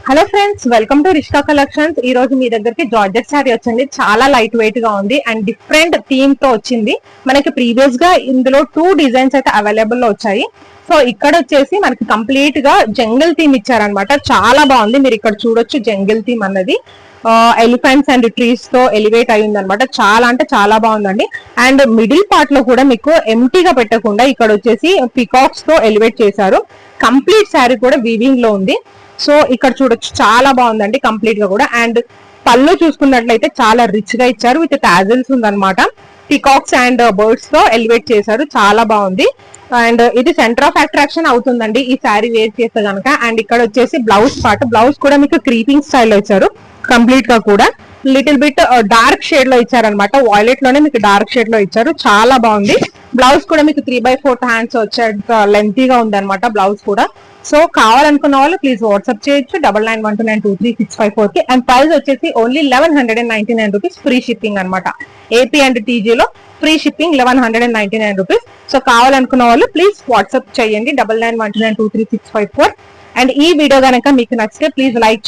Hello friends, welcome to Rishka collections. ఈ రోజు మీ దగ్గరికి జార్జెట్ శారీ వచ్చింది. చాలా లైట్ వెయిట్ గా ఉంది అండ్ డిఫరెంట్ థీమ్ తో వచ్చింది. మనకి ప్రీవియస్ గా ఇందులో 2 డిజైన్స్ అయితే అవైలబుల్ లో వచ్చాయి. సో ఇక్కడ వచ్చేసి మనకి కంప్లీట్ గా జంగిల్ థీమ్ ఇచ్చారనమాట. చాలా బాగుంది. మీరు ఇక్కడ చూడొచ్చు జంగిల్ థీమ్ అన్నది ఎలిఫెంట్స్ అండ్ ట్రీస్ తో ఎలివేట్ అయ్యింది అనమాట. చాలా అంటే చాలా బాగుందండి. అండ్ మిడిల్ పార్ట్ లో కూడా మీకు ఎంటీగా పెట్టకుండా ఇక్కడ వచ్చేసి పికాక్స్ తో ఎలివేట్ చేశారు. కంప్లీట్ శారీ కూడా వీవింగ్ లో ఉంది. సో ఇక్కడ చూడొచ్చు చాలా బాగుందండి కంప్లీట్ గా కూడా. అండ్ పళ్ళు చూసుకున్నట్లయితే చాలా రిచ్ గా ఇచ్చారు. విత్ టాజిల్స్ ఉందన్నమాట. పికాక్స్ అండ్ బర్డ్స్ తో ఎలివేట్ చేశారు. చాలా బాగుంది. అండ్ ఇది సెంటర్ ఆఫ్ అట్రాక్షన్ అవుతుందండి ఈ శారీ వేర్ చేస్తే కనుక. అండ్ ఇక్కడ వచ్చేసి బ్లౌజ్ పార్ట్, బ్లౌజ్ కూడా మీకు క్రీపింగ్ స్టైల్లో ఇచ్చారు. కంప్లీట్ గా కూడా లిటిల్ బిట్ డార్క్ షేడ్ లో ఇచ్చారనమాట. వాయిలెట్ లోనే మీకు డార్క్ షేడ్ లో ఇచ్చారు. చాలా బాగుంది. బ్లౌజ్ కూడా మీకు 3/4 హ్యాండ్స్ వచ్చే లెంతీగా ఉంది అనమాట బ్లౌజ్ కూడా. సో కావాలనుకున్న వాళ్ళు ప్లీజ్ వాట్సాప్ చేయొచ్చు 9912923654 కి. అండ్ ప్రైస్ వచ్చేసి ఓన్లీ 1199 రూపీస్. ఫ్రీ షిప్పింగ్ అనమాట. ఏపీ అండ్ టీజీలో ఫ్రీ షిప్పింగ్ 1199 రూపీస్. సో కావాలనుకున్న వాళ్ళు ప్లీజ్ వాట్సాప్ చేయండి 9912923654. అండ్ ఈ వీడియో కనుక మీకు నచ్చితే ప్లీజ్ లైక్